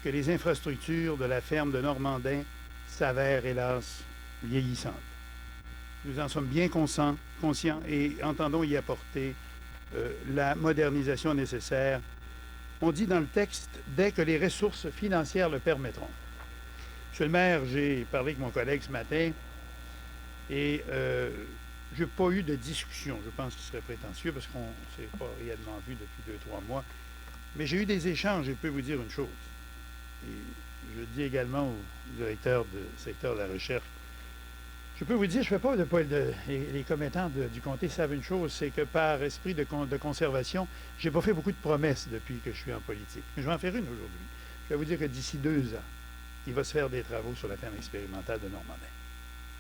que les infrastructures de la ferme de Normandin s'avèrent, hélas, vieillissantes. Nous en sommes bien conscients et entendons y apporter la modernisation nécessaire. On dit dans le texte, dès que les ressources financières le permettront. Monsieur le maire, j'ai parlé avec mon collègue ce matin et je n'ai pas eu de discussion. Je pense qu'il serait prétentieux parce qu'on ne s'est pas réellement vu depuis 2-3 mois. Mais j'ai eu des échanges et je peux vous dire une chose. Et je dis également au directeur du secteur de la recherche, je peux vous dire, je ne fais pas les commettants du comté savent une chose, c'est que par esprit de conservation, je n'ai pas fait beaucoup de promesses depuis que je suis en politique. Mais je vais en faire une aujourd'hui. Je vais vous dire que d'ici 2 ans, il va se faire des travaux sur la ferme expérimentale de Normandin.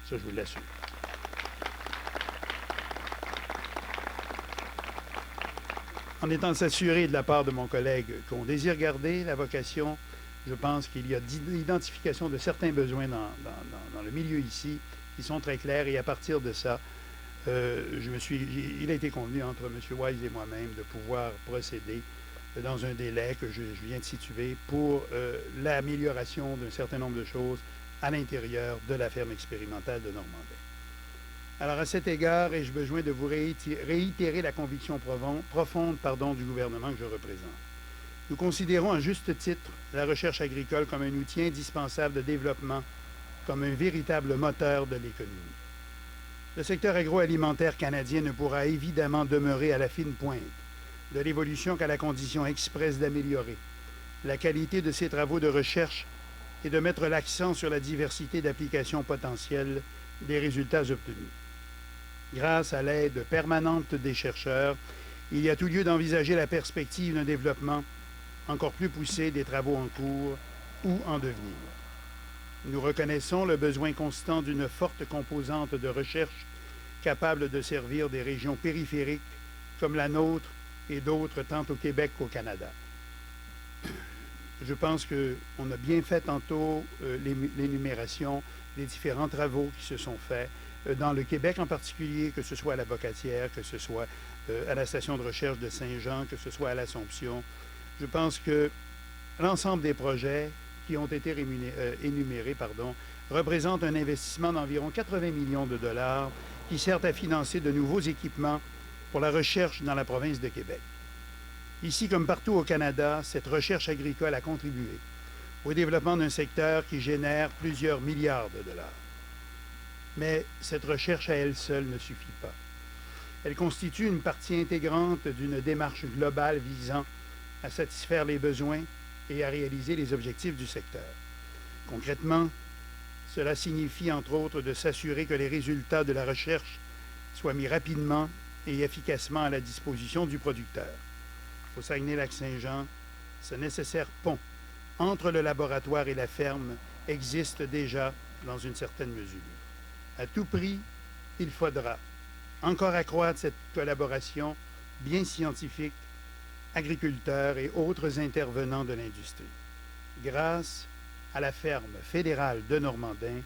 Ça, je vous l'assure. En étant s'assurer de la part de mon collègue qu'on désire garder la vocation, je pense qu'il y a l'identification de certains besoins dans le milieu ici qui sont très clairs et à partir de ça, il a été convenu entre M. Wise et moi-même de pouvoir procéder dans un délai que je viens de situer pour l'amélioration d'un certain nombre de choses à l'intérieur de la ferme expérimentale de Normandin. Alors, à cet égard, ai-je besoin de vous réitérer la conviction profonde du gouvernement que je représente. Nous considérons à juste titre la recherche agricole comme un outil indispensable de développement, comme un véritable moteur de l'économie. Le secteur agroalimentaire canadien ne pourra évidemment demeurer à la fine pointe de l'évolution qu'à la condition expresse d'améliorer la qualité de ses travaux de recherche et de mettre l'accent sur la diversité d'applications potentielles des résultats obtenus. Grâce à l'aide permanente des chercheurs, il y a tout lieu d'envisager la perspective d'un développement encore plus poussé des travaux en cours ou en devenir. Nous reconnaissons le besoin constant d'une forte composante de recherche capable de servir des régions périphériques comme la nôtre et d'autres tant au Québec qu'au Canada. Je pense qu'on a bien fait tantôt l'énumération des différents travaux qui se sont faits dans le Québec en particulier, que ce soit à la Bocatière, que ce soit à la station de recherche de Saint-Jean, que ce soit à l'Assomption. Je pense que l'ensemble des projets qui ont été énumérés représentent un investissement d'environ 80 millions de dollars qui sert à financer de nouveaux équipements pour la recherche dans la province de Québec. Ici, comme partout au Canada, cette recherche agricole a contribué au développement d'un secteur qui génère plusieurs milliards de dollars. Mais cette recherche à elle seule ne suffit pas. Elle constitue une partie intégrante d'une démarche globale visant à satisfaire les besoins et à réaliser les objectifs du secteur. Concrètement, cela signifie entre autres de s'assurer que les résultats de la recherche soient mis rapidement et efficacement à la disposition du producteur. Au Saguenay-Lac-Saint-Jean, ce nécessaire pont entre le laboratoire et la ferme existe déjà dans une certaine mesure. À tout prix, il faudra encore accroître cette collaboration bien scientifique, agriculteurs et autres intervenants de l'industrie. Grâce à la ferme fédérale de Normandin,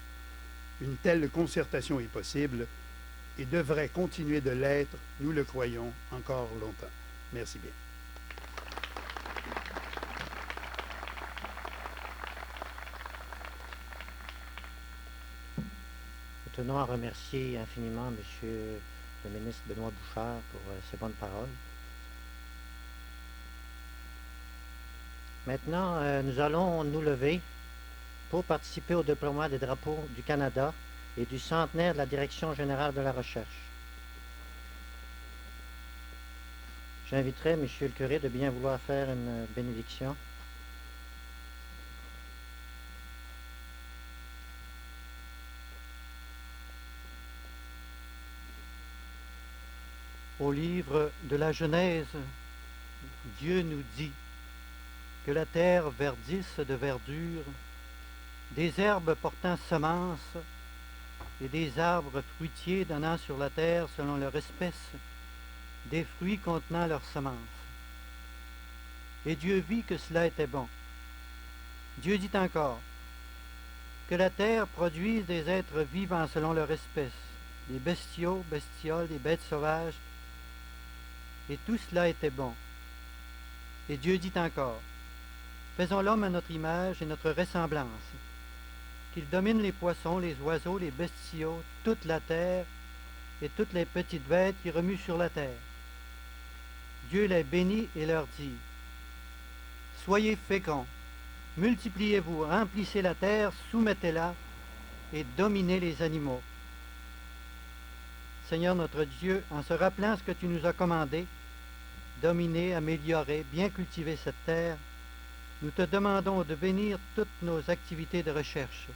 une telle concertation est possible et devrait continuer de l'être, nous le croyons, encore longtemps. Merci bien. Nous tenons à remercier infiniment M. le ministre Benoît Bouchard pour ses bonnes paroles. Maintenant, nous allons nous lever pour participer au déploiement des drapeaux du Canada et du centenaire de la Direction générale de la recherche. J'inviterai M. le curé de bien vouloir faire une bénédiction. Au livre de la Genèse, Dieu nous dit que la terre verdisse de verdure, des herbes portant semence et des arbres fruitiers donnant sur la terre selon leur espèce, des fruits contenant leur semence. Et Dieu vit que cela était bon. Dieu dit encore que la terre produise des êtres vivants selon leur espèce, des bestiaux, bestioles, des bêtes sauvages, et tout cela était bon. Et Dieu dit encore Faisons l'homme à notre image et notre ressemblance, qu'il domine les poissons, les oiseaux, les bestiaux, toute la terre et toutes les petites bêtes qui remuent sur la terre. Dieu les bénit et leur dit, soyez féconds, multipliez-vous, remplissez la terre, soumettez-la et dominez les animaux. Seigneur notre Dieu, en se rappelant ce que tu nous as commandé, dominer, améliorer, bien cultiver cette terre, nous te demandons de bénir toutes nos activités de recherche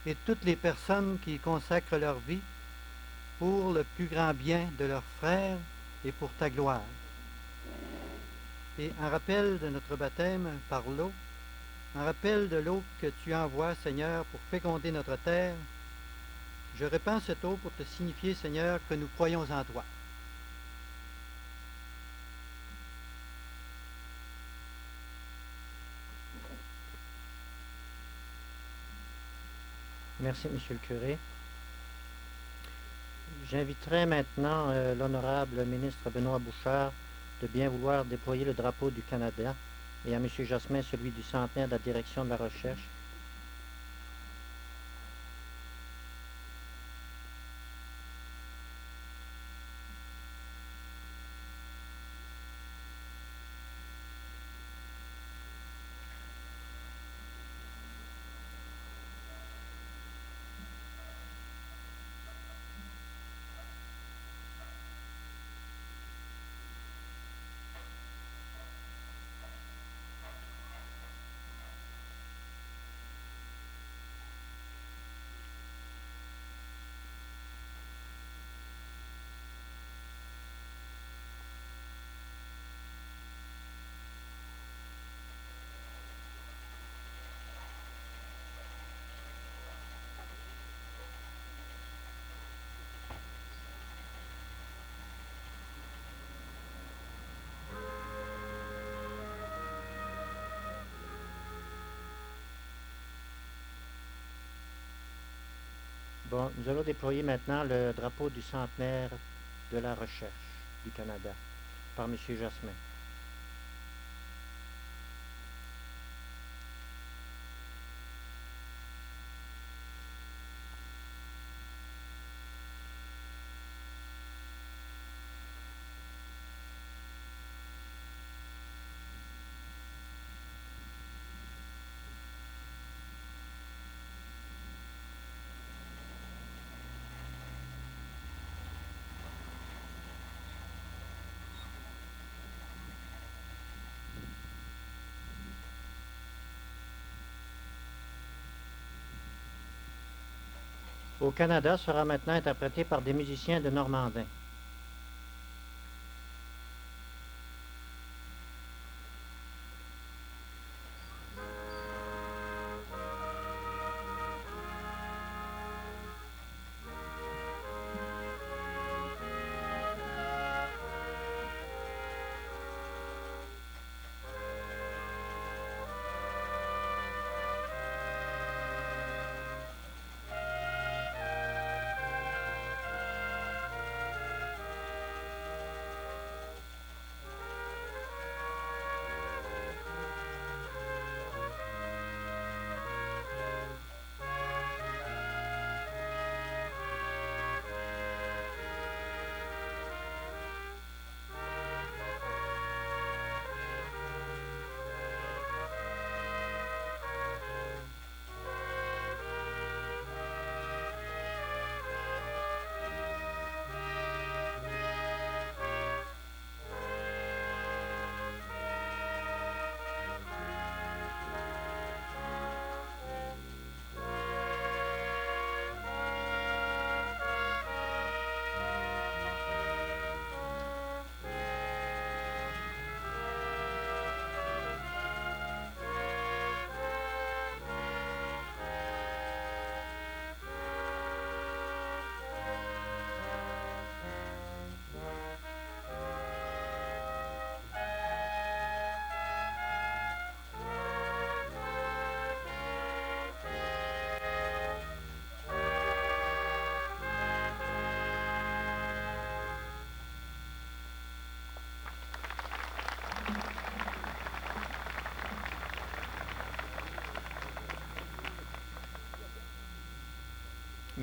et toutes les personnes qui y consacrent leur vie pour le plus grand bien de leurs frères et pour ta gloire. Et en rappel de notre baptême par l'eau, en rappel de l'eau que tu envoies, Seigneur, pour féconder notre terre, je répands cette eau pour te signifier, Seigneur, que nous croyons en toi. Merci, Monsieur le curé. J'inviterai maintenant l'honorable ministre Benoît Bouchard de bien vouloir déployer le drapeau du Canada et à M. Jasmin celui du centenaire de la direction de la recherche. Bon, nous allons déployer maintenant le drapeau du centenaire de la recherche du Canada par M. Jasmin. Au Canada sera maintenant interprété par des musiciens de Normandin.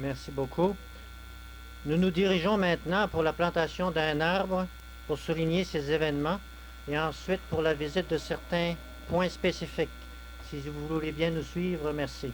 Merci beaucoup. Nous nous dirigeons maintenant pour la plantation d'un arbre pour souligner ces événements et ensuite pour la visite de certains points spécifiques. Si vous voulez bien nous suivre, merci.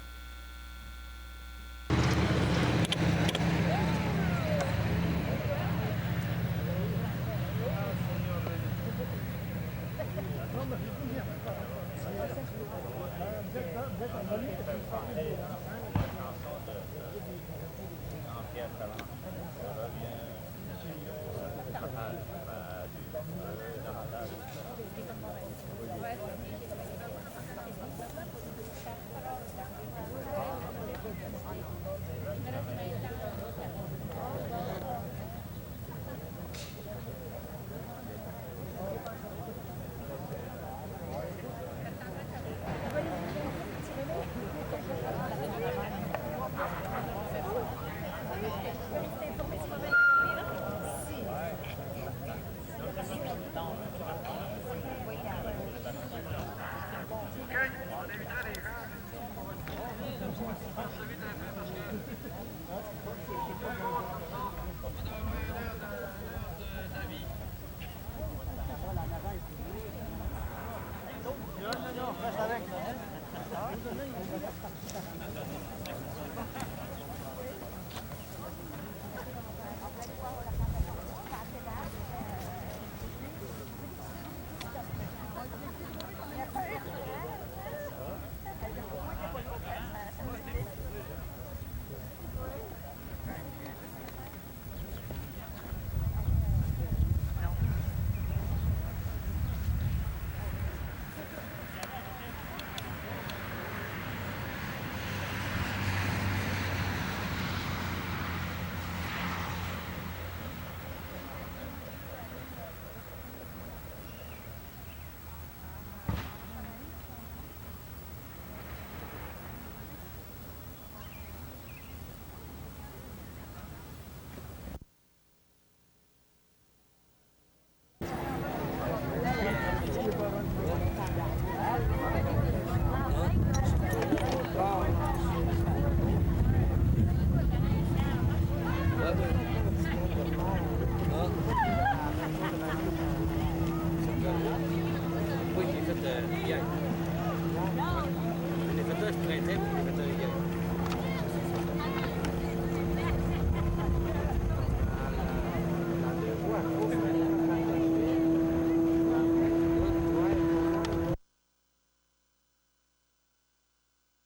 Oui, j'ai fait hier.